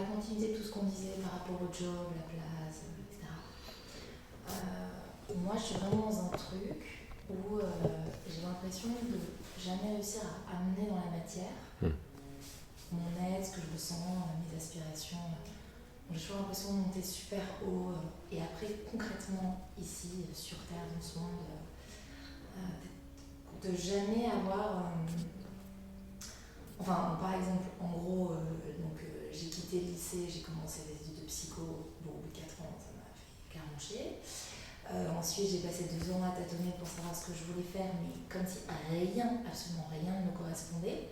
la continuité de tout ce qu'on disait par rapport au job, la place, etc. Moi, je suis vraiment dans un truc où j'ai l'impression de jamais réussir à amener dans la matière mon aide, ce que je ressens, mes aspirations. J'ai toujours l'impression de monter super haut et après, concrètement, ici, sur Terre, dans ce monde, de jamais avoir... Enfin, par exemple, en gros, j'ai quitté le lycée, j'ai commencé des études de psycho. Bon, au bout de 4 ans, ça m'a fait carrément chier. Ensuite, j'ai passé 2 ans à tâtonner pour savoir ce que je voulais faire, mais comme si rien, absolument rien ne me correspondait.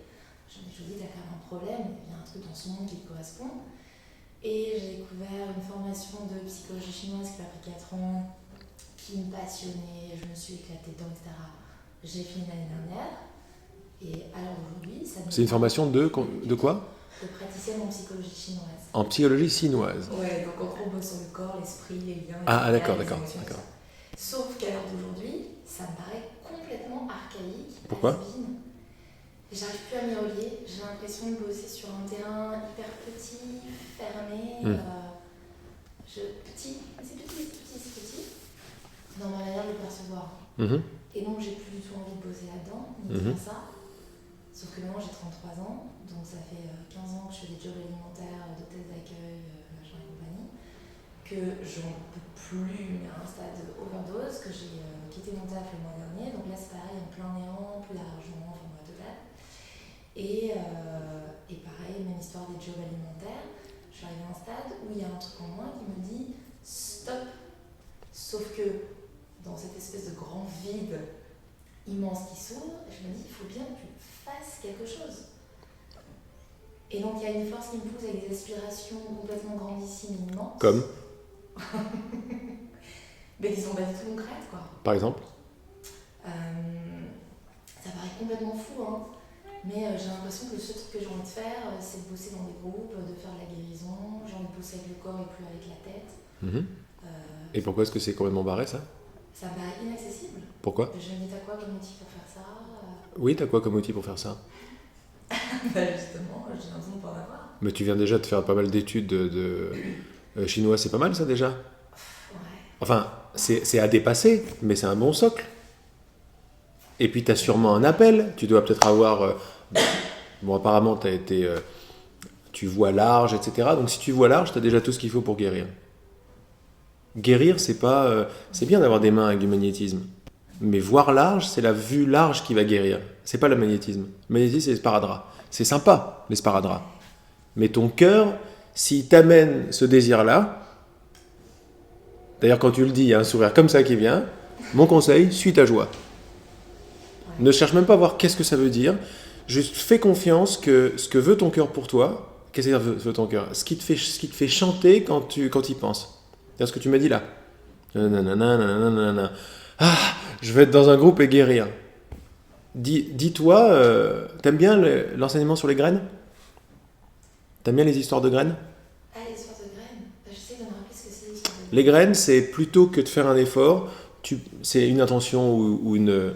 Je me suis dit, t'as quand même un problème, il y a un truc dans ce monde qui te correspond. Et j'ai découvert une formation de psychologie chinoise qui m'a pris 4 ans, qui me passionnait, je me suis éclatée dedans, etc. J'ai fini l'année dernière. Et alors aujourd'hui, ça me... C'est une formation de quoi ? De praticienne en psychologie chinoise. En psychologie chinoise. Ouais, donc en gros, on bosse sur le corps, l'esprit, les liens. D'accord. Sauf qu'à l'heure d'aujourd'hui, ça me paraît complètement archaïque. Pourquoi ? J'arrive plus à m'y relier. J'ai l'impression de bosser sur un terrain hyper petit, fermé. C'est petit. Dans ma manière de le percevoir. Et donc, j'ai plus du tout envie de bosser là-dedans, ni de faire ça. Sauf que maintenant, j'ai 33 ans, donc ça fait 15 ans que je fais des jobs alimentaires, d'hôtesse d'accueil, machin et compagnie, que j'en peux plus, mais à un stade overdose, que j'ai quitté mon taf le mois dernier. Donc là, c'est pareil, en plein néant, plus d'argent, enfin, moi, total. Et pareil, même histoire des jobs alimentaires, je suis arrivée à un stade où il y a un truc en moi qui me dit stop. Sauf que dans cette espèce de grand vide immense qui s'ouvre, je me dis il faut bien que tu fasses quelque chose. Et donc il y a une force qui me pousse avec des aspirations complètement grandissimes, immenses. Comme mais qui sont pas du tout concrètes, quoi. Par exemple ça paraît complètement fou, hein. Mais j'ai l'impression que le seul truc que j'ai envie de faire, c'est de bosser dans des groupes, de faire de la guérison. J'ai envie de bosser avec le corps et plus avec la tête. Et pourquoi est-ce que c'est complètement barré, ça ? Ça me paraît inaccessible. Pourquoi ? Je me dis, t'as quoi comme outil pour faire ça ? Oui, t'as quoi comme outil pour faire ça ? Justement, j'ai l'impression de pas en avoir. Mais tu viens déjà de faire pas mal d'études de chinois, c'est pas mal ça déjà ? Ouais. Enfin, c'est à dépasser, mais c'est un bon socle. Et puis t'as sûrement un appel, tu dois peut-être avoir... bon, apparemment t'as été... tu vois large, etc. Donc si tu vois large, t'as déjà tout ce qu'il faut pour guérir. Guérir, c'est pas... c'est bien d'avoir des mains avec du magnétisme. Mais voir large, c'est la vue large qui va guérir. C'est pas le magnétisme. Le magnétisme, c'est l'esparadrap. C'est sympa, l'esparadrap. Mais ton cœur, s'il t'amène ce désir-là... D'ailleurs, quand tu le dis, il y a un sourire comme ça qui vient. Mon conseil, suis ta joie. Ne cherche même pas à voir qu'est-ce que ça veut dire. Juste fais confiance que ce que veut ton cœur pour toi, qu'est-ce que veut ton cœur ? Ce qui te fait chanter quand y penses. C'est ce que tu m'as dit là. Ah, je vais être dans un groupe et guérir. Dis-toi, t'aimes bien l'enseignement sur les graines ? T'aimes bien les histoires de graines ? Ah, les histoires de graines ? J'essaie de me rappeler ce que c'est les histoires de graines. Les graines, c'est plutôt que de faire un effort, c'est une intention ou une...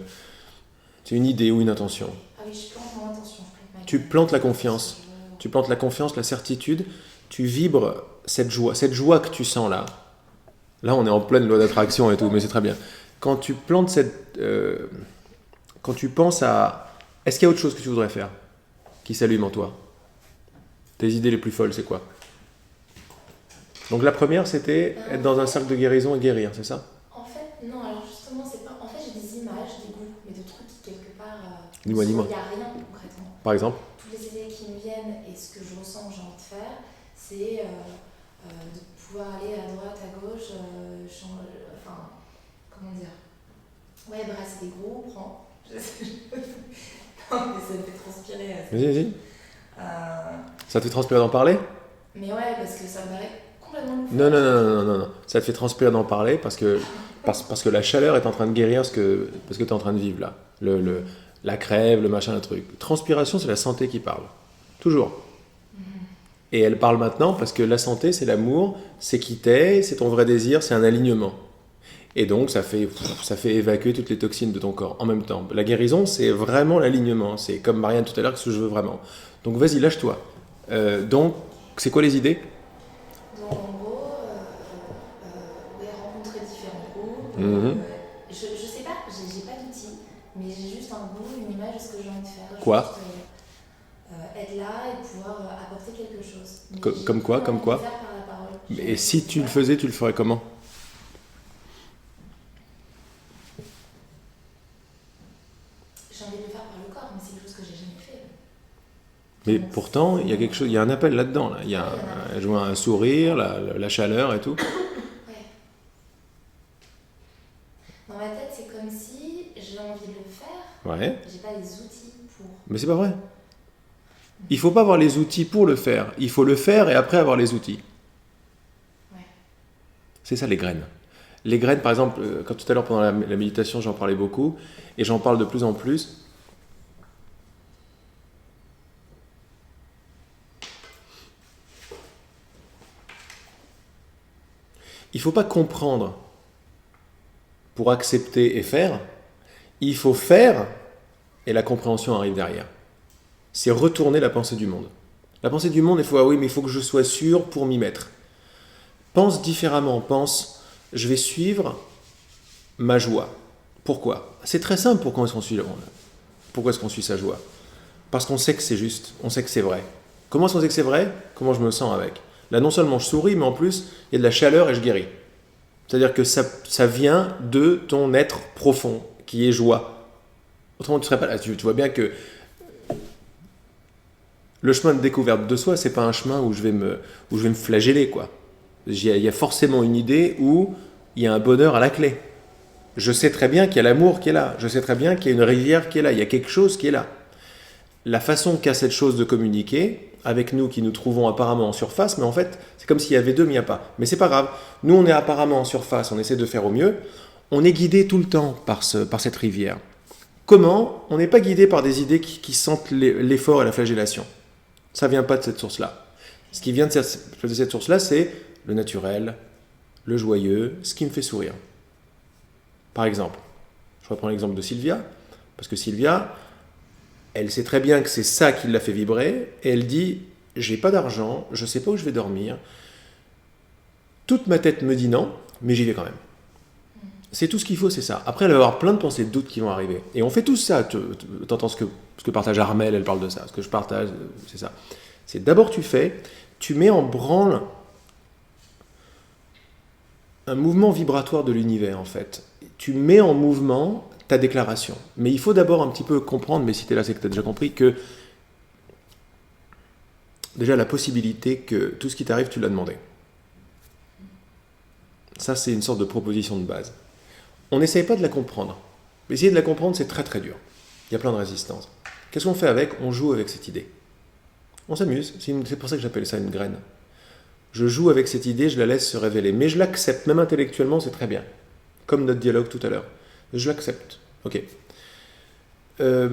C'est une idée ou une intention. Ah oui, je plante mon intention. Tu plantes la confiance. Tu plantes la confiance, la certitude. Tu vibres cette joie que tu sens là. Là, on est en pleine loi d'attraction et tout, mais c'est très bien. Quand tu plantes quand tu penses à... Est-ce qu'il y a autre chose que tu voudrais faire qui s'allume en toi ? Tes idées les plus folles, c'est quoi ? Donc la première, c'était être dans un cercle de guérison et guérir, c'est ça ? En fait, non, alors justement, c'est pas... En fait, j'ai des images, des goûts, mais de trucs qui, quelque part... Dis-moi. Il n'y a rien concrètement. Par exemple ? Toutes les idées qui me viennent et ce que je ressens que j'ai envie de faire, c'est de pouvoir aller à droite, à gauche, enfin, comment dire ? Ouais, brasser des groupes, prends. Non, mais ça me fait transpirer. Vas-y. Ça te fait transpirer d'en parler ? Mais ouais, parce que ça me paraît complètement loufoque. Non. Ça te fait transpirer d'en parler parce que la chaleur est en train de guérir parce que tu es en train de vivre là. La crève, le machin, le truc. Transpiration, c'est la santé qui parle. Toujours. Et elle parle maintenant parce que la santé, c'est l'amour, c'est qui t'es, c'est ton vrai désir, c'est un alignement. Et donc, ça fait évacuer toutes les toxines de ton corps en même temps. La guérison, c'est vraiment l'alignement. C'est comme Marianne tout à l'heure, ce que je veux vraiment. Donc, vas-y, lâche-toi. Donc, C'est quoi les idées? Donc en gros, rencontrer différents groupes. Mhm. Je sais pas, j'ai pas d'outils, mais j'ai juste un goût, une image de ce que j'ai envie de faire. Quoi? Juste, être là et pouvoir apporter quelque chose. Mais Comme quoi? j'ai Comme envie quoi? de faire par la parole. Et si tu le faisais, tu le ferais comment? J'ai envie de le faire par le corps, mais c'est quelque chose que j'ai jamais fait. Mais Donc, pourtant, il y a quelque chose, il y a un appel là-dedans. Là. Il y a je vois un sourire, la chaleur et tout. Ouais. Dans ma tête, c'est comme si j'ai envie de le faire, Ouais. j'ai pas les outils pour. Mais c'est pas vrai. Il faut pas avoir les outils pour le faire. Il faut le faire et après avoir les outils. Ouais. C'est ça les graines. Les graines, par exemple, quand tout à l'heure pendant la méditation, j'en parlais beaucoup et j'en parle de plus en plus. Il ne faut pas comprendre pour accepter et faire. Il faut faire et la compréhension arrive derrière. C'est retourner la pensée du monde. La pensée du monde, il faut, ah oui, mais il faut que je sois sûr pour m'y mettre. Pense différemment, pense, je vais suivre ma joie. Pourquoi? C'est très simple, pourquoi est-ce qu'on suit le monde? Pourquoi est-ce qu'on suit sa joie? Parce qu'on sait que c'est juste, on sait que c'est vrai. Comment est-ce qu'on sait que c'est vrai? Comment je me sens avec? Là, non seulement je souris, mais en plus, il y a de la chaleur et je guéris. C'est-à-dire que ça vient de ton être profond, qui est joie. Autrement, tu ne serais pas là. Tu vois bien que le chemin de découverte de soi, c'est pas un chemin où je vais me flageller, quoi. Il y a forcément une idée où il y a un bonheur à la clé. Je sais très bien qu'il y a l'amour qui est là. Je sais très bien qu'il y a une rivière qui est là. Il y a quelque chose qui est là. La façon qu'a cette chose de communiquer avec nous qui nous trouvons apparemment en surface, mais en fait, c'est comme s'il y avait deux, mais il n'y a pas. Mais c'est pas grave. Nous, on est apparemment en surface, on essaie de faire au mieux. On est guidé tout le temps par cette rivière. Comment? On n'est pas guidé par des idées qui sentent l'effort et la flagellation. Ça ne vient pas de cette source-là. Ce qui vient de cette source-là, c'est le naturel, le joyeux, ce qui me fait sourire. Par exemple, je reprends l'exemple de Sylvia, parce que Sylvia, elle sait très bien que c'est ça qui l'a fait vibrer, et elle dit, j'ai pas d'argent, je sais pas où je vais dormir, toute ma tête me dit non, mais j'y vais quand même. C'est tout ce qu'il faut, c'est ça. Après, elle va avoir plein de pensées de doute qui vont arriver. Et on fait tous ça. Tu entends ce que partage Armelle, elle parle de ça. Ce que je partage, c'est ça. C'est d'abord tu fais, tu mets en branle un mouvement vibratoire de l'univers, en fait. Tu mets en mouvement ta déclaration. Mais il faut d'abord un petit peu comprendre, mais si tu es là, c'est que tu as déjà compris, que déjà la possibilité que tout ce qui t'arrive, tu l'as demandé. Ça, c'est une sorte de proposition de base. On n'essaye pas de la comprendre. Mais essayer de la comprendre, c'est très très dur. Il y a plein de résistances. Qu'est-ce qu'on fait avec? On joue avec cette idée. On s'amuse. C'est pour ça que j'appelle ça une graine. Je joue avec cette idée, je la laisse se révéler. Mais je l'accepte, même intellectuellement, c'est très bien. Comme notre dialogue tout à l'heure. Je l'accepte. Ok. Ça,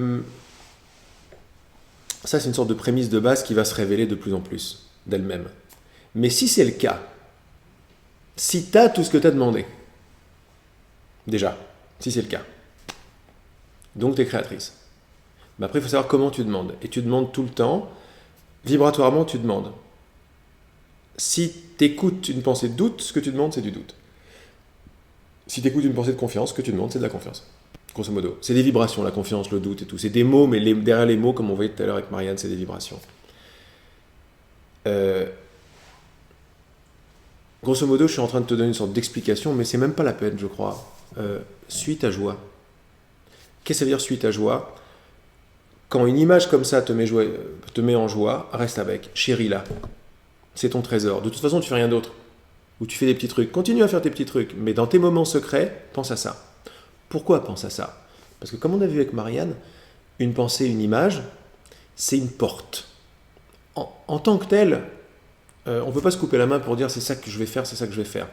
c'est une sorte de prémisse de base qui va se révéler de plus en plus d'elle-même. Mais si c'est le cas, si tu as tout ce que tu as demandé, déjà, si c'est le cas, donc tu es créatrice. Mais après, il faut savoir comment tu demandes. Et tu demandes tout le temps, vibratoirement, tu demandes. Si tu écoutes une pensée de doute, ce que tu demandes, c'est du doute. Si tu écoutes une pensée de confiance, ce que tu demandes, c'est de la confiance. Grosso modo. C'est des vibrations, la confiance, le doute et tout. C'est des mots, mais derrière les mots, comme on voyait tout à l'heure avec Marianne, c'est des vibrations. Grosso modo, je suis en train de te donner une sorte d'explication, mais c'est même pas la peine, je crois. Suis ta joie. Qu'est-ce que ça veut dire suis ta joie? Quand une image comme ça te met en joie, reste avec, chéris-la. C'est ton trésor. De toute façon, tu fais rien d'autre. Ou tu fais des petits trucs. Continue à faire tes petits trucs, mais dans tes moments secrets, pense à ça. Pourquoi pense à ça? Parce que comme on a vu avec Marianne, une pensée, une image, c'est une porte. En tant que telle, on ne peut pas se couper la main pour dire c'est ça que je vais faire, c'est ça que je vais faire.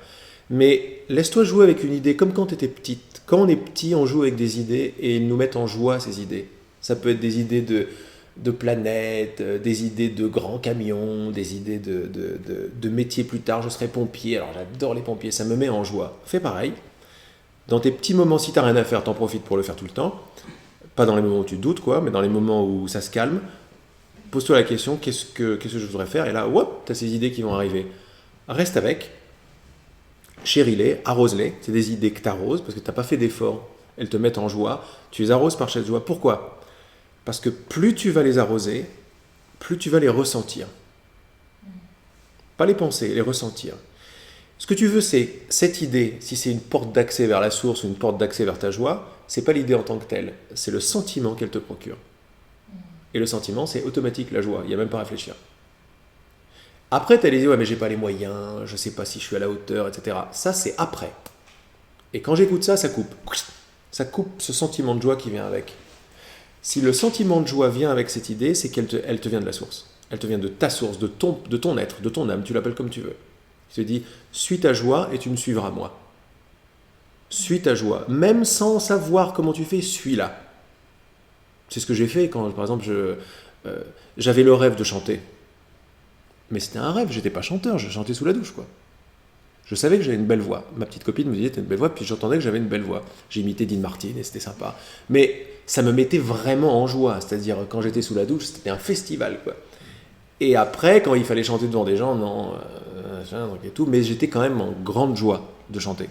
Mais laisse-toi jouer avec une idée comme quand tu étais petite. Quand on est petit, on joue avec des idées et ils nous mettent en joie ces idées. Ça peut être des idées de planètes, des idées de grands camions, des idées de métiers plus tard. Je serai pompier, alors j'adore les pompiers, ça me met en joie. Fais pareil. Dans tes petits moments, si tu n'as rien à faire, t'en profites pour le faire tout le temps. Pas dans les moments où tu doutes, quoi, mais dans les moments où ça se calme. pose-toi la question, qu'est-ce que je voudrais faire? Et là, hop, tu as ces idées qui vont arriver. Reste avec, chéris-les, arrose-les. C'est des idées que tu arroses parce que tu n'as pas fait d'effort. Elles te mettent en joie. Tu les arroses par cette joie. Pourquoi? Parce que plus tu vas les arroser, plus tu vas les ressentir. Pas les penser, les ressentir. Ce que tu veux, c'est cette idée, si c'est une porte d'accès vers la source ou une porte d'accès vers ta joie, c'est pas l'idée en tant que telle, c'est le sentiment qu'elle te procure. Et le sentiment, c'est automatique, la joie, il n'y a même pas à réfléchir. Après, tu as les idées, ouais, mais j'ai pas les moyens, je sais pas si je suis à la hauteur, etc. Ça, c'est après. Et quand j'écoute ça, ça coupe. Ça coupe ce sentiment de joie qui vient avec. Si le sentiment de joie vient avec cette idée, c'est qu'elle te vient de la source. Elle te vient de ta source, de ton être, de ton âme, tu l'appelles comme tu veux. Il te dit, suis ta joie et tu me suivras moi. Suis ta joie, même sans savoir comment tu fais, suis-la. C'est ce que j'ai fait quand, par exemple, j'avais le rêve de chanter. Mais c'était un rêve, j'étais pas chanteur, je chantais sous la douche, quoi. Je savais que j'avais une belle voix. Ma petite copine me disait, t'as une belle voix, puis j'entendais que j'avais une belle voix. J'ai imité Dean Martin et c'était sympa. Mais ça me mettait vraiment en joie, c'est-à-dire quand j'étais sous la douche, c'était un festival, quoi. Et après, quand il fallait chanter devant des gens, non, et tout, mais j'étais quand même en grande joie de chanter.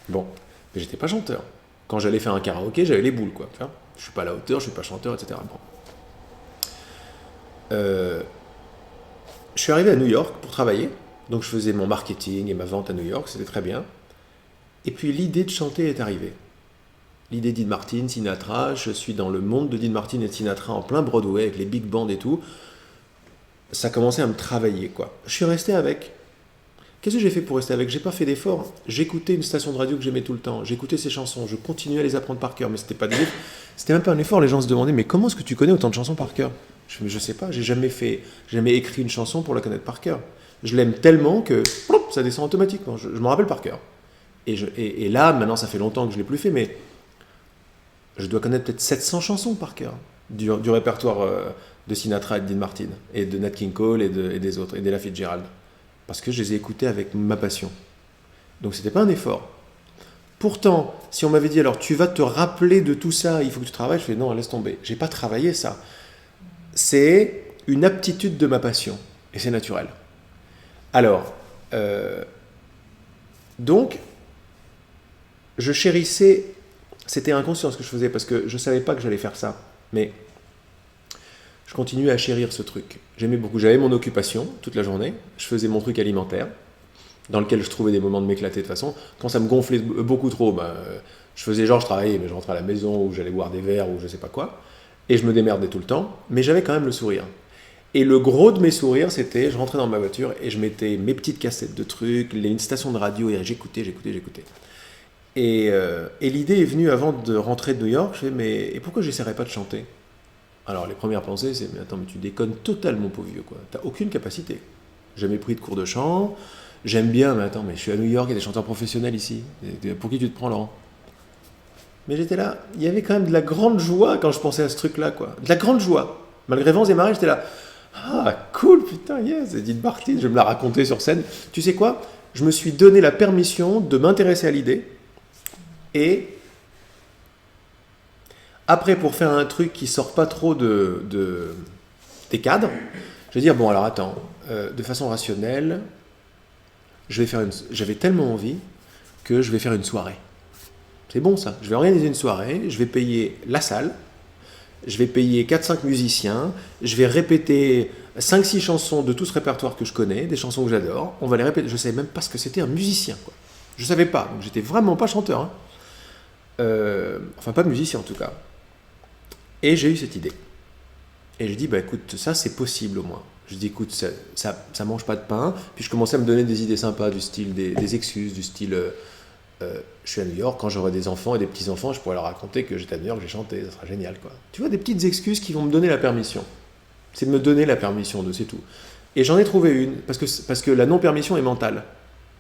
Bon, mais j'étais pas chanteur. Quand j'allais faire un karaoké, j'avais les boules, quoi. Enfin, je suis pas à la hauteur, je suis pas chanteur, etc. Bon. Je suis arrivé à New York pour travailler, donc je faisais mon marketing et ma vente à New York, c'était très bien. Et puis l'idée de chanter est arrivée. L'idée de Dean Martin, Sinatra, je suis dans le monde de Dean Martin et de Sinatra en plein Broadway avec les big bands et tout. Ça commençait à me travailler, quoi. Je suis resté avec. Qu'est-ce que j'ai fait pour rester avec? J'ai pas fait d'effort. J'écoutais une station de radio que j'aimais tout le temps. J'écoutais ces chansons. Je continuais à les apprendre par cœur. Mais c'était pas des livres. C'était même pas un effort. Les gens se demandaient, mais comment est-ce que tu connais autant de chansons par cœur? Je sais pas. J'ai jamais écrit une chanson pour la connaître par cœur. Je l'aime tellement que ça descend automatiquement. Je m'en rappelle par cœur. Et là, maintenant, ça fait longtemps que je l'ai plus fait, mais je dois connaître peut-être 700 chansons par cœur du répertoire de Sinatra et de Dean Martin, et de Nat King Cole et des autres, et d'Ella Fitzgerald. Parce que je les ai écoutés avec ma passion. Donc c'était pas un effort. Pourtant, si on m'avait dit, alors tu vas te rappeler de tout ça, il faut que tu travailles, je fais non, laisse tomber. J'ai pas travaillé ça. C'est une aptitude de ma passion, et c'est naturel. Alors, donc, je chérissais, c'était inconscient ce que je faisais, parce que je savais pas que j'allais faire ça, mais je continuais à chérir ce truc. J'aimais beaucoup, j'avais mon occupation toute la journée, je faisais mon truc alimentaire, dans lequel je trouvais des moments de m'éclater de toute façon. Quand ça me gonflait beaucoup trop, je faisais genre je travaillais, mais je rentrais à la maison, ou j'allais boire des verres, ou je sais pas quoi, et je me démerdais tout le temps, mais j'avais quand même le sourire. Et le gros de mes sourires, c'était, je rentrais dans ma voiture, et je mettais mes petites cassettes de trucs, une station de radio, et j'écoutais. Et l'idée est venue avant de rentrer de New York, je fais, mais et pourquoi j'essaierais pas de chanter? Alors les premières pensées, c'est, mais attends, mais tu déconnes totalement, pauvre vieux, quoi. T'as aucune capacité. J'ai jamais pris de cours de chant, j'aime bien, mais attends, mais je suis à New York, il y a des chanteurs professionnels ici. Pour qui tu te prends, Laurent? Mais j'étais là, il y avait quand même de la grande joie quand je pensais à ce truc-là, quoi. De la grande joie. Malgré vents et marées, j'étais là, ah, cool, putain, yes, c'est Dean Martin, je vais me la raconter sur scène. Tu sais quoi? Je me suis donné la permission de m'intéresser à l'idée, et après, pour faire un truc qui sort pas trop des cadres, je vais dire, bon, alors attends, de façon rationnelle, j'avais tellement envie que je vais faire une soirée. C'est bon ça, je vais organiser une soirée, je vais payer la salle, je vais payer 4-5 musiciens, je vais répéter 5-6 chansons de tout ce répertoire que je connais, des chansons que j'adore, on va les répéter. Je ne savais même pas ce que c'était un musicien, quoi. Je ne savais pas, donc j'étais vraiment pas chanteur. Hein. Enfin, pas musicien en tout cas. Et j'ai eu cette idée. Et je dis, bah écoute, ça c'est possible au moins. Je dis, écoute, ça mange pas de pain. Puis je commençais à me donner des idées sympas, du style des excuses, du style, je suis à New York, quand j'aurai des enfants et des petits-enfants, je pourrais leur raconter que j'étais à New York, j'ai chanté, ça sera génial, quoi. Tu vois, des petites excuses qui vont me donner la permission. C'est de me donner la permission c'est tout. Et j'en ai trouvé une, parce que la non-permission est mentale.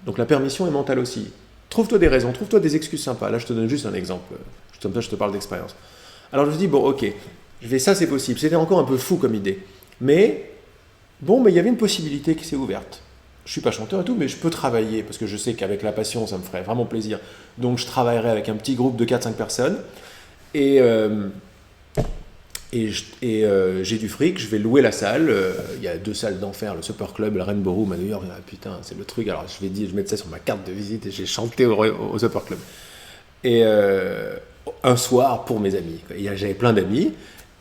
Donc la permission est mentale aussi. Trouve-toi des raisons, trouve-toi des excuses sympas. Là, je te donne juste un exemple. Comme ça, je te parle d'expérience. Alors je me dis, bon, ok, ça c'est possible. C'était encore un peu fou comme idée. Mais, bon, il y avait une possibilité qui s'est ouverte. Je ne suis pas chanteur et tout, mais je peux travailler, parce que je sais qu'avec la passion, ça me ferait vraiment plaisir. Donc je travaillerai avec un petit groupe de 4-5 personnes. Et j'ai du fric, je vais louer la salle. Il y a 2 salles d'enfer, le Super Club, le Rainbow Room à New York. Putain, c'est le truc. Alors je mets ça sur ma carte de visite et j'ai chanté au Super Club. Et un soir pour mes amis. J'avais plein d'amis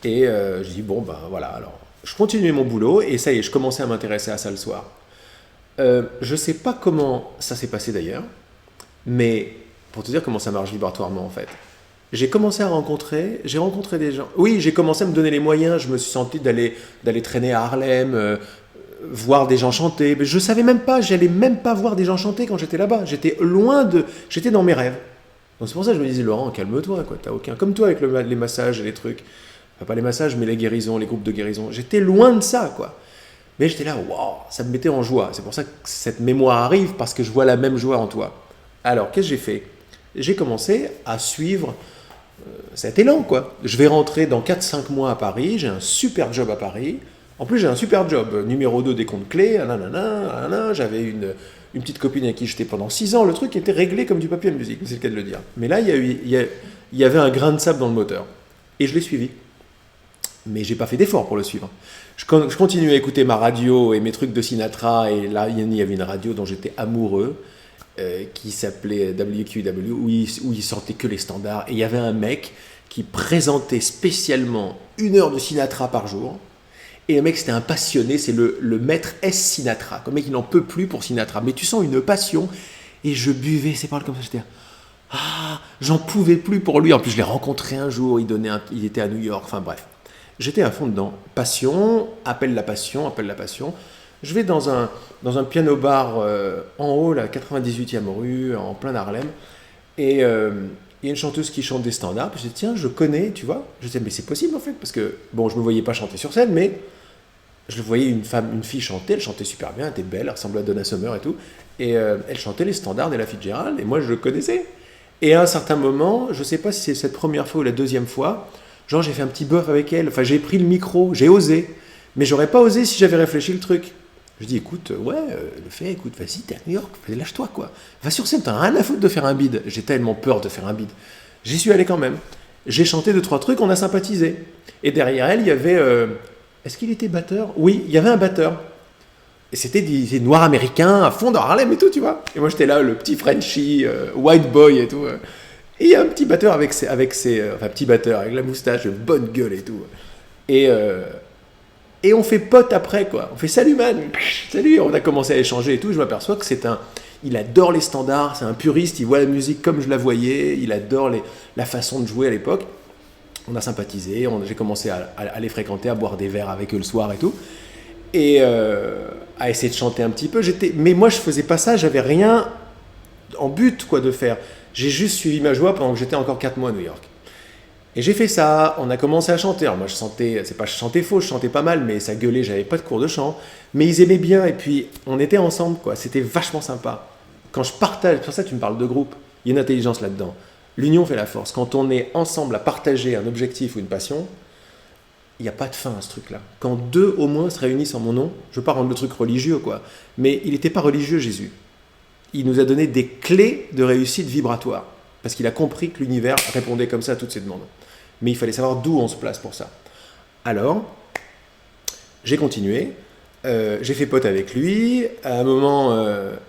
et je dis bon ben voilà. Alors je continuais mon boulot et ça y est, je commençais à m'intéresser à ça le soir. Je sais pas comment ça s'est passé d'ailleurs, mais pour te dire comment ça marche vibratoirement en fait. J'ai rencontré des gens. Oui, j'ai commencé à me donner les moyens. Je me suis senti d'aller traîner à Harlem, voir des gens chanter. Mais je savais même pas, j'allais même pas voir des gens chanter quand j'étais là-bas. J'étais dans mes rêves. Donc c'est pour ça que je me disais, Laurent, calme-toi, quoi. T'as aucun. Comme toi avec les massages et les trucs. Enfin, pas les massages, mais les guérisons, les groupes de guérison. J'étais loin de ça, quoi. Mais j'étais là, waouh, ça me mettait en joie. C'est pour ça que cette mémoire arrive, parce que je vois la même joie en toi. Alors, qu'est-ce que j'ai fait ? J'ai commencé à suivre cet élan, quoi. Je vais rentrer dans 4-5 mois à Paris, j'ai un super job à Paris. En plus, j'ai un super job, numéro 2 des comptes clés, j'avais une petite copine avec qui j'étais pendant 6 ans, le truc était réglé comme du papier à musique, c'est le cas de le dire. Mais là, il y avait un grain de sable dans le moteur. Et je l'ai suivi. Mais j'ai pas fait d'effort pour le suivre. Je continuais à écouter ma radio et mes trucs de Sinatra, et là, il y avait une radio dont j'étais amoureux, qui s'appelait WQW, où il sortait que les standards. Et il y avait un mec qui présentait spécialement 1 heure de Sinatra par jour. Et le mec, c'était un passionné, c'est le maître S. Sinatra. Le mec, il n'en peut plus pour Sinatra. Mais tu sens une passion. Et je buvais ses paroles comme ça. J'étais j'en pouvais plus pour lui. En plus, je l'ai rencontré un jour. Il était à New York. Enfin bref. J'étais à fond dedans. Passion, appelle la passion. Je vais dans un piano-bar en haut, la 98e rue, en plein Harlem. Et il y a une chanteuse qui chante des standards. Puis je dis, tiens, je connais, tu vois. Je dis, mais c'est possible en fait. Parce que, bon, je ne me voyais pas chanter sur scène, mais je voyais une fille chanter. Elle chantait super bien, elle était belle, elle ressemblait à Donna Summer et tout. Et elle chantait les standards d'Ella Fitzgerald. Et moi, je le connaissais. Et à un certain moment, je ne sais pas si c'est cette première fois ou la deuxième fois, genre, j'ai fait un petit bœuf avec elle. Enfin, j'ai pris le micro, j'ai osé. Mais j'aurais pas osé si j'avais réfléchi le truc. Je dis, écoute, vas-y, t'es à New York, lâche-toi, quoi. Va sur scène, t'as rien à foutre de faire un bide. J'ai tellement peur de faire un bide. J'y suis allé quand même. J'ai chanté 2-3 trucs, on a sympathisé. Et derrière elle, il y avait... est-ce qu'il était batteur ? Oui, il y avait un batteur. Et c'était des noirs américains à fond dans Harlem et tout, tu vois. Et moi, j'étais là, le petit Frenchie, white boy et tout. Et il y a un petit batteur avec la moustache, bonne gueule et tout. Et on fait pote après, quoi. On fait salut man, salut, on a commencé à échanger et tout. Je m'aperçois que il adore les standards, c'est un puriste, il voit la musique comme je la voyais, il adore la façon de jouer à l'époque. On a sympathisé, j'ai commencé à les fréquenter, à boire des verres avec eux le soir et tout. Et à essayer de chanter un petit peu. Mais moi, je faisais pas ça, j'avais rien en but, quoi, de faire. J'ai juste suivi ma joie pendant que j'étais encore 4 mois à New York. Et j'ai fait ça, on a commencé à chanter. Alors moi, je chantais faux, je chantais pas mal, mais ça gueulait, j'avais pas de cours de chant. Mais ils aimaient bien, et puis on était ensemble, quoi. C'était vachement sympa. Quand je partage, c'est pour ça que tu me parles de groupe, il y a une intelligence là-dedans. L'union fait la force. Quand on est ensemble à partager un objectif ou une passion, il n'y a pas de fin à ce truc-là. Quand 2 au moins se réunissent en mon nom, je ne veux pas rendre le truc religieux, quoi. Mais il n'était pas religieux, Jésus. Il nous a donné des clés de réussite vibratoire. Parce qu'il a compris que l'univers répondait comme ça à toutes ses demandes. Mais il fallait savoir d'où on se place pour ça. Alors, j'ai continué. J'ai fait pote avec lui. À un moment,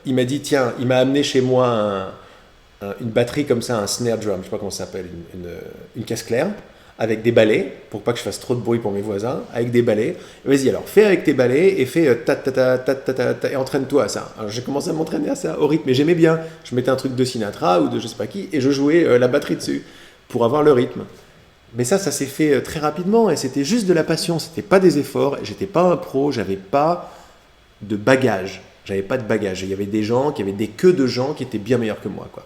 il m'a dit, tiens, il m'a amené chez moi une batterie comme ça, un snare drum, je ne sais pas comment ça s'appelle, une caisse claire, avec des balais, pour pas que je fasse trop de bruit pour mes voisins, avec des balais. Vas-y, alors, fais avec tes balais et fais ta et entraîne-toi à ça. Alors, j'ai commencé à m'entraîner à ça, au rythme, et j'aimais bien. Je mettais un truc de Sinatra ou de je sais pas qui, et je jouais la batterie dessus, pour avoir le rythme. Mais ça s'est fait très rapidement, et c'était juste de la passion, c'était pas des efforts, j'étais pas un pro, j'avais pas de bagage. J'avais pas de bagage. Il y avait des gens, il y avait des queues de gens qui étaient bien meilleurs que moi, quoi.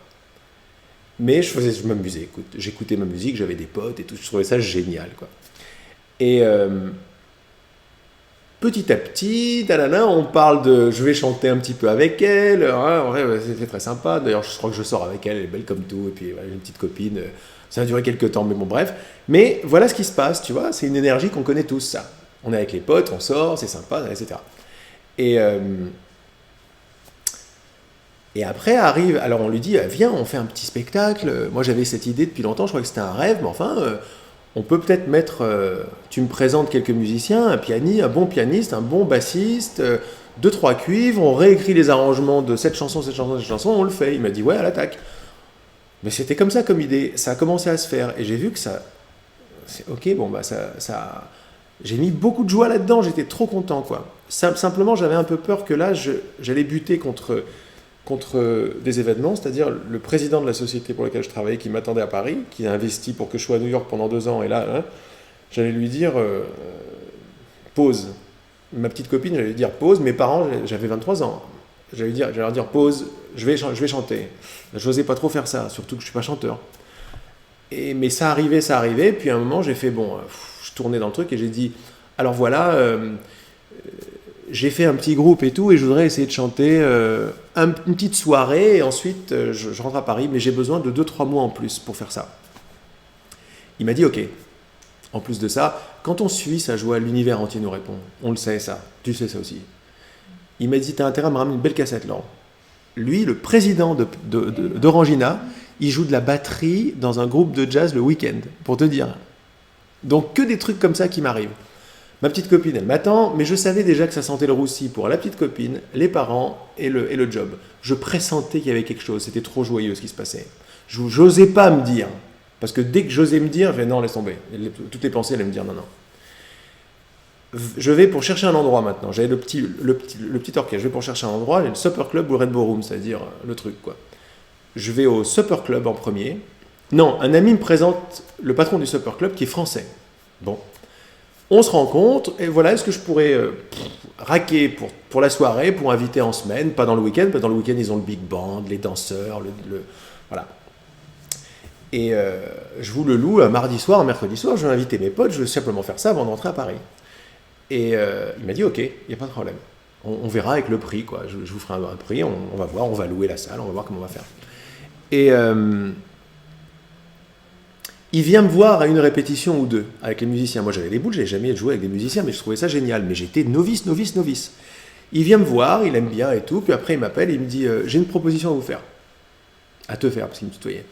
Mais je m'amusais, j'écoutais ma musique, j'avais des potes et tout, je trouvais ça génial, quoi. Et petit à petit, on parle je vais chanter un petit peu avec elle, en vrai, c'était très sympa, d'ailleurs je crois que je sors avec elle, elle est belle comme tout, et puis j'ai une petite copine, ça a duré quelques temps, mais bon bref. Mais voilà ce qui se passe, tu vois, c'est une énergie qu'on connaît tous, ça. On est avec les potes, on sort, c'est sympa, etc. Et après arrive, alors on lui dit, viens, on fait un petit spectacle. Moi j'avais cette idée depuis longtemps, je crois que c'était un rêve, mais enfin, on peut peut-être mettre, tu me présentes quelques musiciens, un bon pianiste, un bon bassiste, 2-3 cuivres, on réécrit les arrangements de cette chanson, on le fait. Il m'a dit ouais, à l'attaque. Mais c'était comme ça comme idée, ça a commencé à se faire et j'ai vu que ça, c'est ok, bon bah ça, j'ai mis beaucoup de joie là-dedans, j'étais trop content quoi. Simplement j'avais un peu peur que là j'allais buter contre des événements, c'est-à-dire le président de la société pour laquelle je travaillais qui m'attendait à Paris, qui a investi pour que je sois à New York pendant 2 ans, et là, j'allais lui dire pause. Ma petite copine, j'allais lui dire pause, mes parents, j'avais 23 ans, j'allais leur dire pause, je vais chanter. J'osais pas trop faire ça, surtout que je suis pas chanteur. Mais ça arrivait, puis à un moment j'ai fait je tournais dans le truc et j'ai dit, alors voilà, j'ai fait un petit groupe et tout, et je voudrais essayer de chanter une petite soirée, et ensuite je rentre à Paris, mais j'ai besoin de 2-3 mois en plus pour faire ça. Il m'a dit ok. En plus de ça, quand on suit sa joie, l'univers entier nous répond. On le sait ça, tu sais ça aussi. Il m'a dit t'as intérêt à me ramener une belle cassette, Laurent. Lui, le président d'Orangina, il joue de la batterie dans un groupe de jazz le week-end, pour te dire. Donc que des trucs comme ça qui m'arrivent. Ma petite copine, elle m'attend, mais je savais déjà que ça sentait le roussi pour la petite copine, les parents et le job. Je pressentais qu'il y avait quelque chose, c'était trop joyeux ce qui se passait. J'osais pas me dire, parce que dès que j'osais me dire, je vais non, laisse tomber. Toutes les pensées allaient me dire non. Je vais pour chercher un endroit maintenant. J'avais le petit orchestre, je vais pour chercher un endroit, le Supper Club ou le Red Ballroom, c'est-à-dire le truc quoi. Je vais au Supper Club en premier. Non, un ami me présente le patron du Supper Club qui est français. Bon. On se rencontre, et voilà, est-ce que je pourrais raquer pour la soirée, pour inviter en semaine, pas dans le week-end, parce que dans le week-end, ils ont le big band, les danseurs, voilà. Et je vous le loue un mardi soir, un mercredi soir, je vais inviter mes potes, je veux simplement faire ça avant de rentrer à Paris. Et il m'a dit, ok, il n'y a pas de problème. On verra avec le prix, quoi. Je vous ferai un prix, on va voir, on va louer la salle, on va voir comment on va faire. Et il vient me voir à une répétition ou deux avec les musiciens. Moi, j'avais les boules, je n'avais jamais joué avec des musiciens, mais je trouvais ça génial. Mais j'étais novice. Il vient me voir, il aime bien et tout. Puis après, il m'appelle et il me dit j'ai une proposition à vous faire. À te faire, parce qu'il me tutoyait.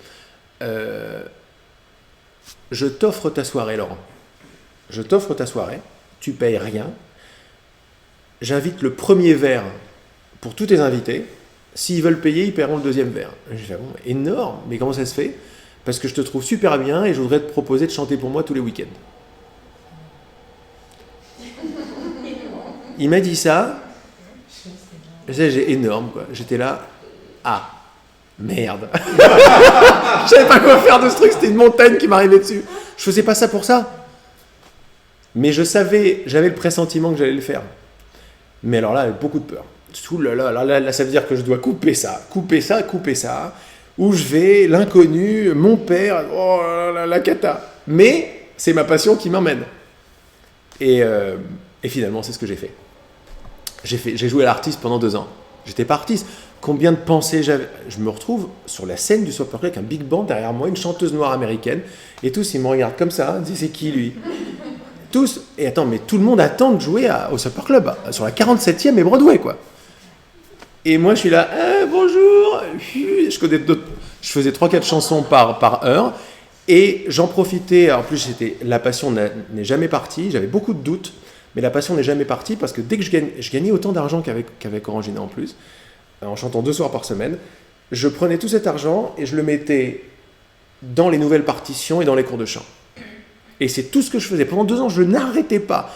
Je t'offre ta soirée, Laurent. Je t'offre ta soirée. Tu payes rien. J'invite le premier verre pour tous tes invités. S'ils veulent payer, ils paieront le deuxième verre. Je dis, bon, énorme, mais comment ça se fait ? Parce que je te trouve super bien et je voudrais te proposer de chanter pour moi tous les week-ends. Il m'a dit ça. J'ai énorme, quoi. J'étais là. Ah, merde. Je savais pas quoi faire de ce truc, c'était une montagne qui m'arrivait dessus. Je faisais pas ça pour ça. Mais je savais, j'avais le pressentiment que j'allais le faire. Mais alors là, avec beaucoup de peur. Ouh là, ça veut dire que je dois couper ça. Où je vais, l'inconnu, mon père, oh la cata. Mais c'est ma passion qui m'emmène. Et finalement, c'est ce que j'ai fait. J'ai joué à l'artiste pendant 2 ans. J'étais pas artiste. Combien de pensées j'avais ? Je me retrouve sur la scène du Supper Club avec un big band derrière moi, une chanteuse noire américaine, et tous ils me regardent comme ça, ils disent c'est qui lui ? Tous. Et attends, mais tout le monde attend de jouer au Supper Club, sur la 47e et Broadway, quoi. Et moi, je suis là, bonjour. Je faisais 3-4 chansons par heure. Et j'en profitais. En plus, la passion n'est jamais partie. J'avais beaucoup de doutes. Mais la passion n'est jamais partie parce que dès que je gagnais autant d'argent qu'avec Orangina en plus, en chantant 2 soirs par semaine, je prenais tout cet argent et je le mettais dans les nouvelles partitions et dans les cours de chant. Et c'est tout ce que je faisais. Pendant 2 ans, je n'arrêtais pas.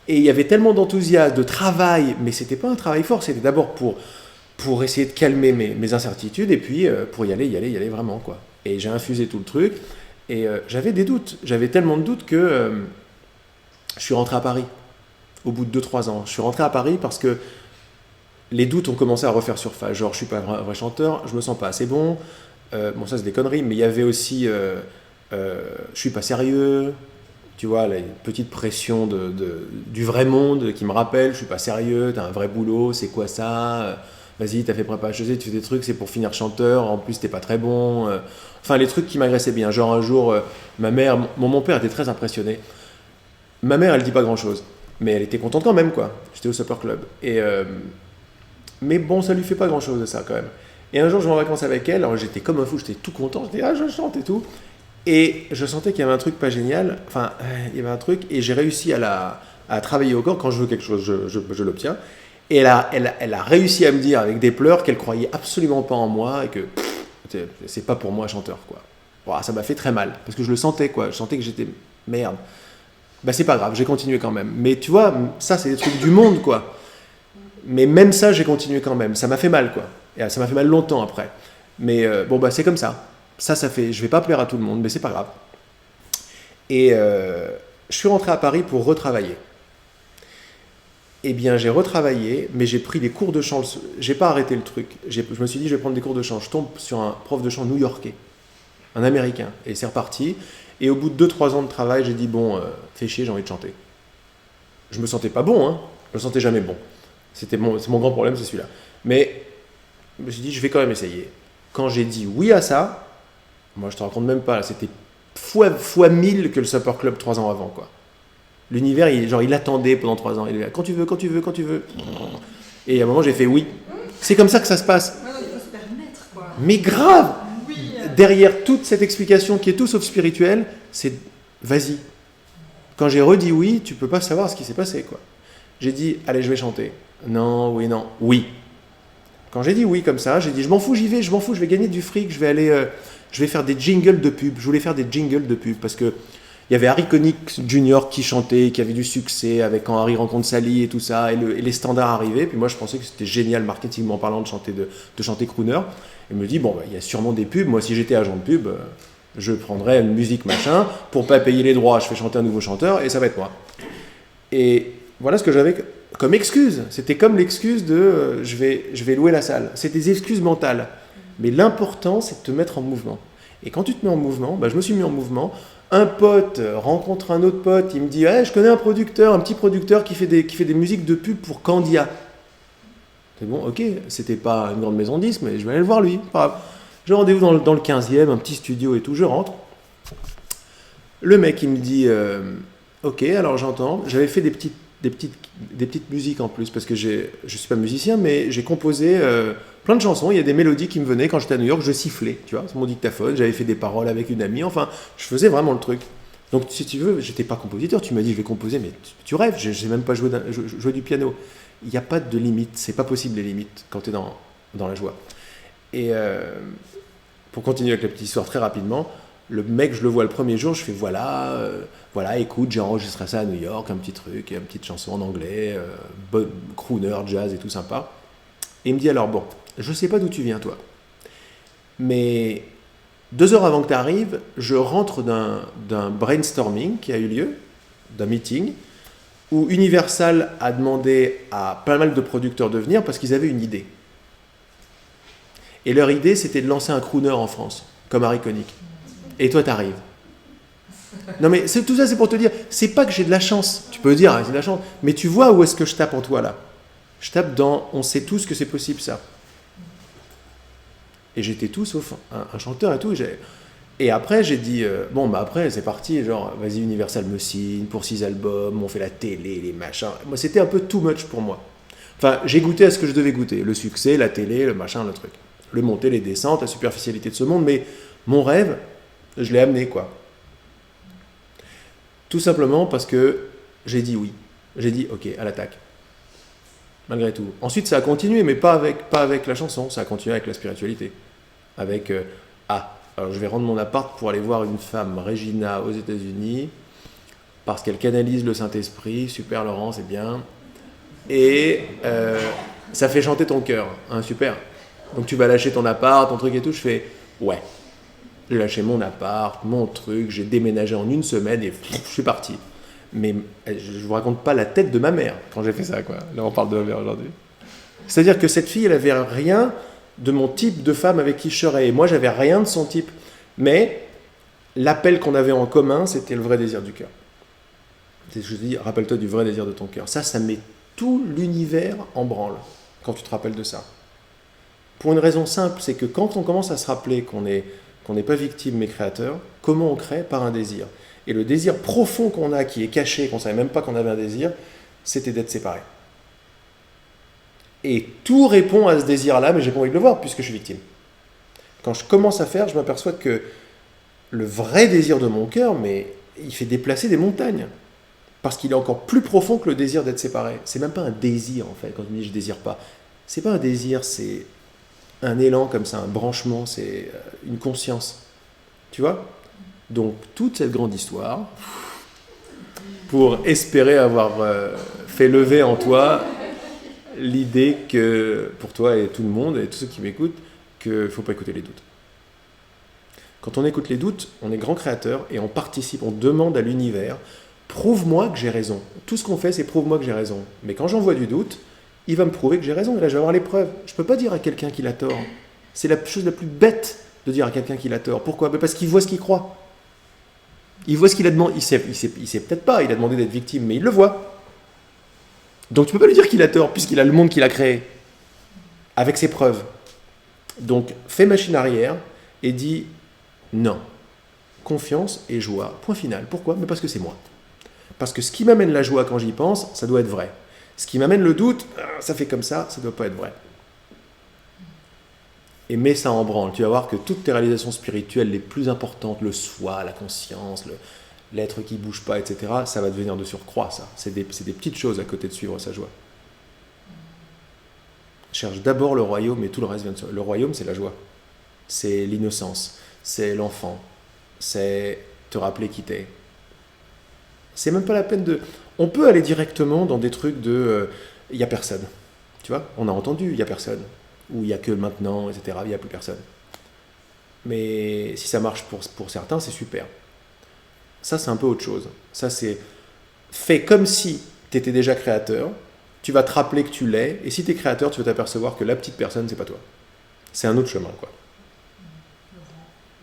Et il y avait tellement d'enthousiasme, de travail. Mais ce n'était pas un travail fort. C'était d'abord pour essayer de calmer mes incertitudes et puis pour y aller vraiment, quoi. Et j'ai infusé tout le truc et j'avais des doutes. J'avais tellement de doutes que je suis rentré à Paris au bout de 2-3 ans. Je suis rentré à Paris parce que les doutes ont commencé à refaire surface. Genre, je suis pas un vrai chanteur, je me sens pas assez bon. Bon, ça c'est des conneries, mais il y avait aussi je suis pas sérieux. Tu vois, là, une petite pression du vrai monde qui me rappelle, je suis pas sérieux, t'as un vrai boulot, c'est quoi ça ? Vas-y, t'as fait prépa HEC, tu fais des trucs, c'est pour finir chanteur, en plus t'es pas très bon. Enfin, les trucs qui m'agressaient bien. Genre un jour, ma mère, mon père était très impressionné. Ma mère, elle dit pas grand-chose, mais elle était contente quand même, quoi. J'étais au Supper Club. Mais bon, ça lui fait pas grand-chose de ça, quand même. Et un jour, je vais en vacances avec elle, alors j'étais comme un fou, j'étais tout content, je chante et tout. Et je sentais qu'il y avait un truc pas génial. Enfin, il y avait un truc, et j'ai réussi à travailler au corps. Quand je veux quelque chose, je l'obtiens. Et elle a réussi à me dire avec des pleurs qu'elle croyait absolument pas en moi et que c'est pas pour moi chanteur, quoi. Bon, ça m'a fait très mal parce que je le sentais, quoi. Je sentais que j'étais merde. Bah c'est pas grave, j'ai continué quand même. Mais tu vois, ça c'est des trucs du monde, quoi. Mais même ça, j'ai continué quand même. Ça m'a fait mal, quoi. Et ça m'a fait mal longtemps après. Mais bon, bah c'est comme ça. Ça fait. Je vais pas plaire à tout le monde, mais c'est pas grave. Et je suis rentré à Paris pour retravailler. Eh bien, j'ai retravaillé, mais j'ai pris des cours de chant. J'ai pas arrêté le truc. Je me suis dit, je vais prendre des cours de chant. Je tombe sur un prof de chant new-yorkais, un Américain. Et c'est reparti. Et au bout de 2-3 ans de travail, j'ai dit, bon, fais chier, j'ai envie de chanter. Je me sentais pas bon, hein. Je me sentais jamais bon. C'est mon grand problème, c'est celui-là. Mais je me suis dit, je vais quand même essayer. Quand j'ai dit oui à ça, moi je te raconte même pas, là, c'était fois 1000 que le Supper Club 3 ans avant, quoi. L'univers, il attendait pendant 3 ans. Il est là, quand tu veux, quand tu veux, quand tu veux. Et à un moment, j'ai fait oui. C'est comme ça que ça se passe. Ouais, il faut se permettre, quoi. Mais grave. Oui. Derrière toute cette explication qui est tout sauf spirituelle, c'est vas-y. Quand j'ai redit oui, tu peux pas savoir ce qui s'est passé, quoi. J'ai dit, allez, je vais chanter. Non, oui, non, oui. Quand j'ai dit oui comme ça, j'ai dit, je m'en fous, j'y vais, je m'en fous, je vais gagner du fric, je vais faire des jingles de pub. Je voulais faire des jingles de pub parce que il y avait Harry Connick Jr. qui chantait, qui avait du succès avec Quand Harry rencontre Sally et tout ça, et les standards arrivaient. Puis moi, je pensais que c'était génial marketingment parlant de chanter crooner. Et me dit, bon, bah, il y a sûrement des pubs. Moi, si j'étais agent de pub, je prendrais une musique machin pour pas payer les droits. Je fais chanter un nouveau chanteur et ça va être moi. Et voilà ce que j'avais comme excuse. C'était comme l'excuse de je vais louer la salle. C'est des excuses mentales. Mais l'important, c'est de te mettre en mouvement. Et quand tu te mets en mouvement, bah, je me suis mis en mouvement. Un pote rencontre un autre pote, il me dit hey, je connais un petit producteur qui fait des musiques de pub pour Candia. C'est bon, ok, c'était pas une grande maison de disques, mais je vais aller le voir lui. Pas grave. J'ai rendez-vous dans le 15e, un petit studio et tout, je rentre. Le mec, il me dit ok, alors j'entends. J'avais fait des petites musiques en plus, parce que je suis pas musicien, mais j'ai composé plein de chansons. Il y a des mélodies qui me venaient quand j'étais à New York, je sifflais, tu vois, sur mon dictaphone. J'avais fait des paroles avec une amie, enfin, je faisais vraiment le truc. Donc, si tu veux, j'étais pas compositeur. Tu m'as dit, je vais composer, mais tu rêves, j'ai même pas joué du piano. Il n'y a pas de limite, c'est pas possible les limites quand tu es dans la joie. Et pour continuer avec la petite histoire très rapidement, le mec, je le vois le premier jour, je fais voilà, écoute, j'ai enregistré ça à New York, un petit truc, une petite chanson en anglais, crooner, jazz et tout sympa. Et il me dit alors, bon, je sais pas d'où tu viens toi, mais 2 heures avant que tu arrives, je rentre d'un brainstorming qui a eu lieu, d'un meeting, où Universal a demandé à pas mal de producteurs de venir parce qu'ils avaient une idée. Et leur idée, c'était de lancer un crooner en France, comme Harry Connick. Et toi, t'arrives. Non mais tout ça, c'est pour te dire, c'est pas que j'ai de la chance. Tu peux dire, j'ai de la chance. Mais tu vois où est-ce que je tape en toi, là? Je tape dans, on sait tous que c'est possible, ça. Et j'étais tout sauf un chanteur et tout. Et après, j'ai dit, bon, bah après, c'est parti, genre, vas-y, Universal me signe pour 6 albums, on fait la télé, les machins. Moi, c'était un peu too much pour moi. Enfin, j'ai goûté à ce que je devais goûter. Le succès, la télé, le machin, le truc. Le monter, les descentes, la superficialité de ce monde. Mais mon rêve, je l'ai amené, quoi. Tout simplement parce que j'ai dit oui. J'ai dit, ok, à l'attaque. Malgré tout. Ensuite, ça a continué, mais pas avec la chanson. Ça a continué avec la spiritualité. Avec, alors je vais rendre mon appart pour aller voir une femme, Regina, aux États-Unis, parce qu'elle canalise le Saint-Esprit. Super, Laurent, c'est bien. Et ça fait chanter ton cœur. Hein, super. Donc tu vas lâcher ton appart, ton truc et tout. Je fais, ouais. J'ai lâché mon appart, mon truc, j'ai déménagé en 1 semaine et je suis parti. Mais je vous raconte pas la tête de ma mère quand j'ai fait ça, quoi. Là, on parle de ma mère aujourd'hui. C'est-à-dire que cette fille, elle avait rien de mon type de femme avec qui je serais. Et moi, j'avais rien de son type. Mais l'appel qu'on avait en commun, c'était le vrai désir du cœur. C'est ce que je dis, rappelle-toi du vrai désir de ton cœur. Ça met tout l'univers en branle quand tu te rappelles de ça. Pour une raison simple, c'est que quand on commence à se rappeler qu'on n'est pas victime mais créateur, comment on crée? Par un désir. Et le désir profond qu'on a, qui est caché, qu'on ne savait même pas qu'on avait un désir, c'était d'être séparé. Et tout répond à ce désir-là, mais j'ai pas envie de le voir puisque je suis victime. Quand je commence à faire, je m'aperçois que le vrai désir de mon cœur, mais il fait déplacer des montagnes. Parce qu'il est encore plus profond que le désir d'être séparé. C'est même pas un désir, en fait, quand on dit je désire pas. C'est pas un désir, c'est un élan comme ça, un branchement, c'est une conscience. Tu vois ? Donc, toute cette grande histoire, pour espérer avoir fait lever en toi l'idée que, pour toi et tout le monde, et tous ceux qui m'écoutent, qu'il ne faut pas écouter les doutes. Quand on écoute les doutes, on est grand créateur et on participe, on demande à l'univers, prouve-moi que j'ai raison. Tout ce qu'on fait, c'est prouve-moi que j'ai raison. Mais quand j'envoie du doute, il va me prouver que j'ai raison, et là je vais avoir les preuves. Je ne peux pas dire à quelqu'un qu'il a tort. C'est la chose la plus bête de dire à quelqu'un qu'il a tort. Pourquoi ? Parce qu'il voit ce qu'il croit. Il voit ce qu'il a demandé. Il sait peut-être pas, il a demandé d'être victime, mais il le voit. Donc tu ne peux pas lui dire qu'il a tort, puisqu'il a le monde qu'il a créé, avec ses preuves. Donc fais machine arrière et dis non. Confiance et joie. Point final. Pourquoi ? Mais parce que c'est moi. Parce que ce qui m'amène la joie quand j'y pense, ça doit être vrai. Ce qui m'amène le doute, ça fait comme ça ne doit pas être vrai. Et mets ça en branle. Tu vas voir que toutes tes réalisations spirituelles les plus importantes, le soi, la conscience, l'être qui ne bouge pas, etc., ça va devenir de surcroît, ça. C'est des petites choses à côté de suivre sa joie. Cherche d'abord le royaume et tout le reste vient de soi. Le royaume, c'est la joie. C'est l'innocence. C'est l'enfant. C'est te rappeler qui t'es. C'est même pas la peine de... On peut aller directement dans des trucs de... Il n'y a personne. Tu vois ? On a entendu, il n'y a personne. Ou il n'y a que maintenant, etc. Il n'y a plus personne. Mais si ça marche pour certains, c'est super. Ça, c'est un peu autre chose. Ça, c'est... Fais comme si tu étais déjà créateur. Tu vas te rappeler que tu l'es. Et si tu es créateur, tu vas t'apercevoir que la petite personne, c'est pas toi. C'est un autre chemin, quoi.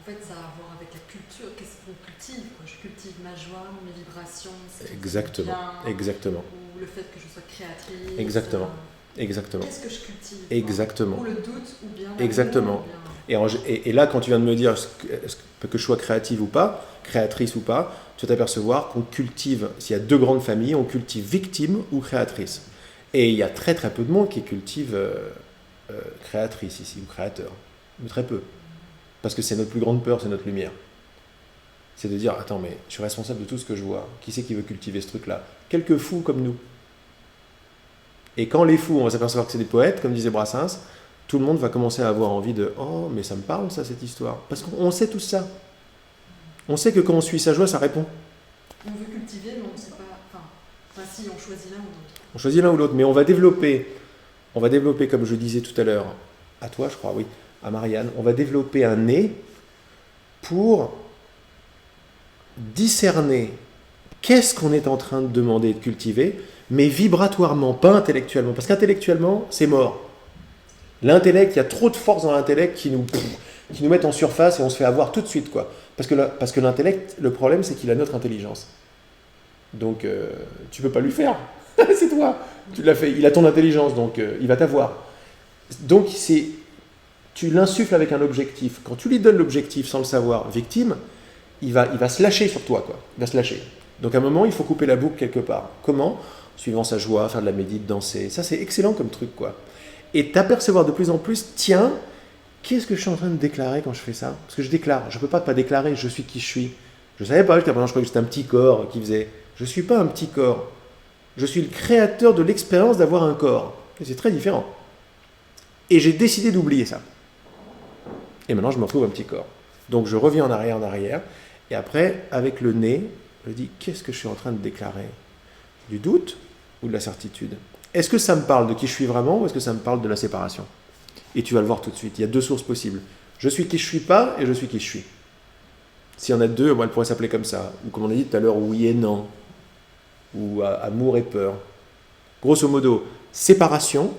En fait, ça a à voir avec la culture. Qu'est-ce qu'on cultive, quoi. Je cultive ma joie, mes vibrations. Exactement. Bien, Exactement. ou le fait que je sois créatrice. Exactement. Exactement. Qu'est-ce que je cultive ? Exactement. Ou le doute, ou bien... Exactement. Et là, quand tu viens de me dire que je sois créative ou pas, créatrice ou pas, tu vas t'apercevoir qu'on cultive, s'il y a deux grandes familles, on cultive victime ou créatrice. Et il y a très très peu de monde qui cultive créatrice ici, ou créateur. Mais très peu. Parce que c'est notre plus grande peur, c'est notre lumière. C'est de dire, attends, mais je suis responsable de tout ce que je vois. Qui c'est qui veut cultiver ce truc-là ? Quelques fous comme nous. Et quand les fous, on va s'apercevoir que c'est des poètes, comme disait Brassens, tout le monde va commencer à avoir envie de « Oh, mais ça me parle ça, cette histoire ». Parce qu'on sait tout ça. On sait que quand on suit sa joie, ça répond. On veut cultiver, mais on ne sait pas... Enfin, si, on choisit l'un ou l'autre. On choisit l'un ou l'autre, mais on va développer, comme je disais tout à l'heure, à toi je crois, oui, à Marianne, on va développer un nez pour discerner qu'est-ce qu'on est en train de demander et de cultiver, mais vibratoirement, pas intellectuellement. Parce qu'intellectuellement, c'est mort. L'intellect, il y a trop de force dans l'intellect qui nous mettent en surface et on se fait avoir tout de suite, quoi. Parce que l'intellect, le problème, c'est qu'il a notre intelligence. Donc, tu peux pas lui faire. C'est toi. Tu l'as fait. Il a ton intelligence, donc il va t'avoir. Donc, tu l'insuffles avec un objectif. Quand tu lui donnes l'objectif sans le savoir, victime, il va se lâcher sur toi, quoi. Il va se lâcher. Donc, à un moment, il faut couper la boucle quelque part. Comment ? Suivant sa joie, faire de la médite, danser. Ça, c'est excellent comme truc, quoi. Et t'apercevoir de plus en plus, tiens, qu'est-ce que je suis en train de déclarer quand je fais ça ? Parce que je déclare. Je ne peux pas déclarer, je suis qui je suis. Je ne savais pas, jusqu'à présent, je croyais que c'était un petit corps qui faisait. Je ne suis pas un petit corps. Je suis le créateur de l'expérience d'avoir un corps. Et c'est très différent. Et j'ai décidé d'oublier ça. Et maintenant, je me retrouve un petit corps. Donc, je reviens en arrière. Et après, avec le nez, je dis, qu'est-ce que je suis en train de déclarer ? Du doute ou de la certitude ? Est-ce que ça me parle de qui je suis vraiment ou est-ce que ça me parle de la séparation ? Et tu vas le voir tout de suite. Il y a deux sources possibles. Je suis qui je suis pas et je suis qui je suis. S'il y en a deux, moi, elle pourrait s'appeler comme ça. Ou comme on a dit tout à l'heure, oui et non. Ou amour et peur. Grosso modo, séparation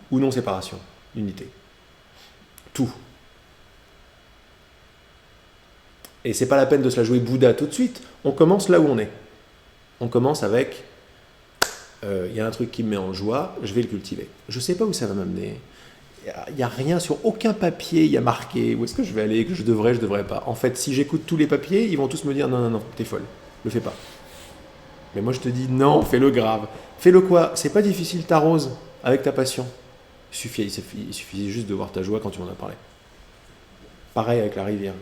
ou non-séparation. Unité. Tout. Et c'est pas la peine de se la jouer Bouddha tout de suite. On commence là où on est. On commence avec il y a un truc qui me met en joie, je vais le cultiver. Je ne sais pas où ça va m'amener. Il n'y a rien sur aucun papier, il y a marqué où est-ce que je vais aller, que je devrais pas. En fait, si j'écoute tous les papiers, ils vont tous me dire non, t'es folle, le fais pas. Mais moi je te dis non, fais-le grave. Fais-le quoi ? C'est pas difficile, t'arroses avec ta passion. Il suffit juste de voir ta joie quand tu m'en as parlé. Pareil avec la rivière.